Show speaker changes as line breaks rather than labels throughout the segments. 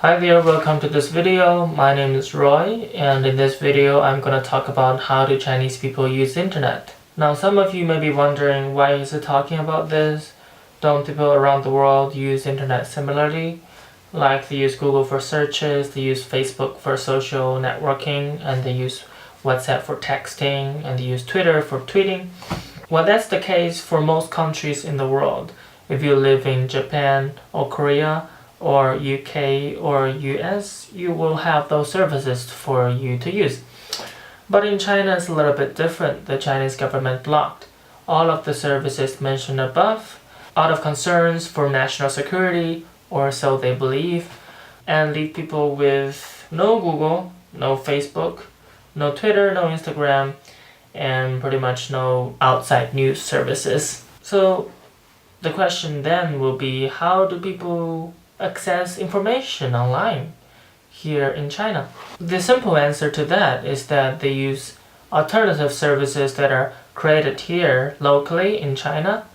Hi there, welcome to this video. My name is Roy, and in this video I'm gonna talk about how do Chinese people use internet. Now some of you may be wondering, why is it talking about this? Don't people around the world use internet similarly? Like they use Google for searches, they use Facebook for social networking, and they use WhatsApp for texting, and they use Twitter for tweeting. Well, that's the case for most countries in the world. If you live in Japan or Korea, or UK or US, you will have those services for you to use. But in China it's a little bit different. The Chinese government blocked all of the services mentioned above out of concerns for national security, or so they believe, and leave people with no Google, no Facebook, no Twitter, no Instagram, and pretty much no outside news services. So the question then will be, how do people access information online here in China? The simple answer to that is that they use alternative services that are created here locally in China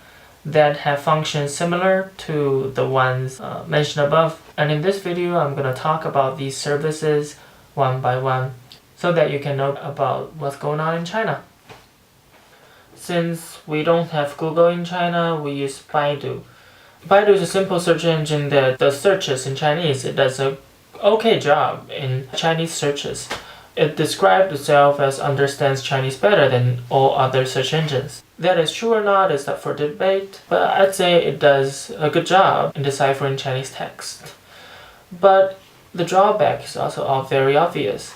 that have functions similar to the ones mentioned above. And in this video I'm going to talk about these services one by one so that you can know about what's going on in China. Since we don't have Google in China, we use Baidu. Baidu is a simple search engine that does searches in Chinese. It does a okay job in Chinese searches. It describes itself as understands Chinese better than all other search engines. That is true or not is up for debate, but I'd say it does a good job in deciphering Chinese text. But the drawback is also all very obvious.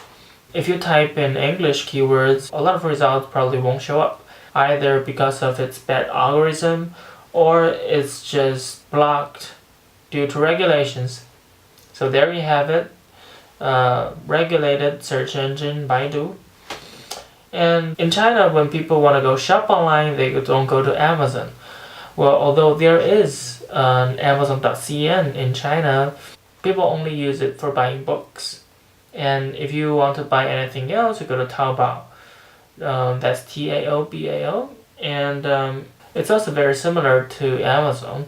If you type in English keywords, a lot of results probably won't show up, either because of its bad algorithm or it's just blocked due to regulations. So there you have it, regulated search engine Baidu. And in China, when people want to go shop online, they don't go to Amazon. Well, although there is an Amazon.cn in China, people only use it for buying books. And if you want to buy anything else, you go to Taobao. That's Taobao, and it's also very similar to Amazon,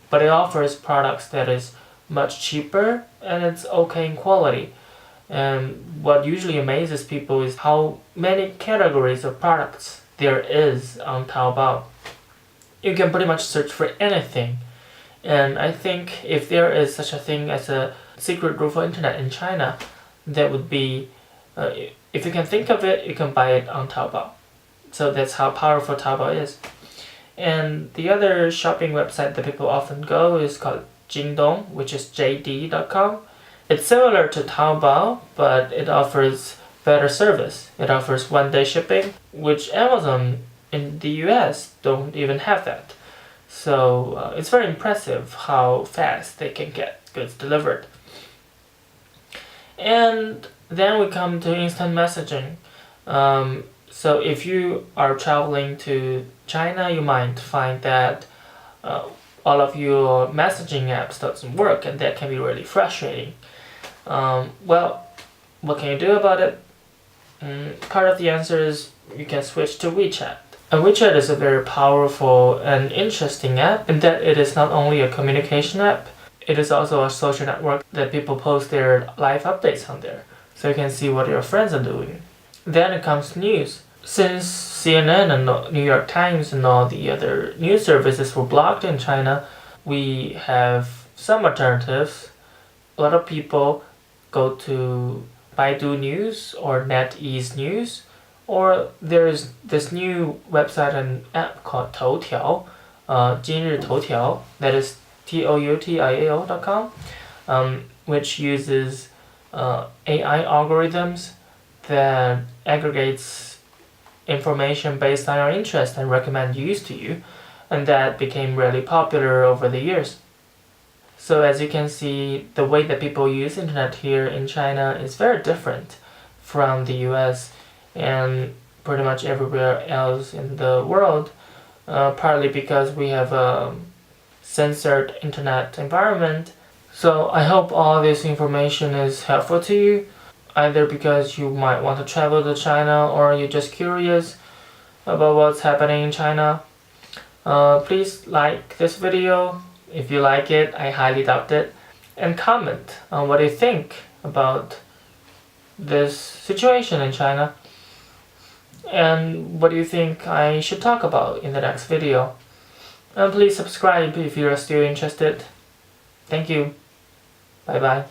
but it offers products that is much cheaper and it's okay in quality. And what usually amazes people is how many categories of products there is on Taobao. You can pretty much search for anything, and I think if there is such a thing as a secret group for internet in China, that would be if you can think of it, you can buy it on Taobao. So that's how powerful Taobao is. And the other shopping website that people often go is called Jingdong, which is JD.com. It's similar to Taobao, but it offers better service. It offers one-day shipping, which Amazon in the US don't even have that. So it's very impressive how fast they can get goods delivered. And then we come to instant messaging. So if you are traveling to China, you might find that all of your messaging apps doesn't work, and that can be really frustrating. Well, what can you do about it? Part of the answer is you can switch to WeChat. And WeChat is a very powerful and interesting app in that it is not only a communication app, it is also a social network that people post their live updates on there, so you can see what your friends are doing. Then it comes news. Since CNN and New York Times and all the other news services were blocked in China, we have some alternatives. A lot of people go to Baidu News or NetEase News, or there's this new website and app called Toutiao, 今日头条, that is toutiao.com, which uses AI algorithms that aggregates information based on your interest and recommend news to you, and that became really popular over the years. So as you can see, the way that people use internet here in China is very different from the US and pretty much everywhere else in the world, partly because we have a censored internet environment. So I hope all this information is helpful to you, either because you might want to travel to China or you're just curious about what's happening in China. Please like this video. If you like it, I highly doubt it. and comment on what you think about this situation in China and what do you think I should talk about in the next video. And please subscribe if you are still interested. Thank you. Bye bye.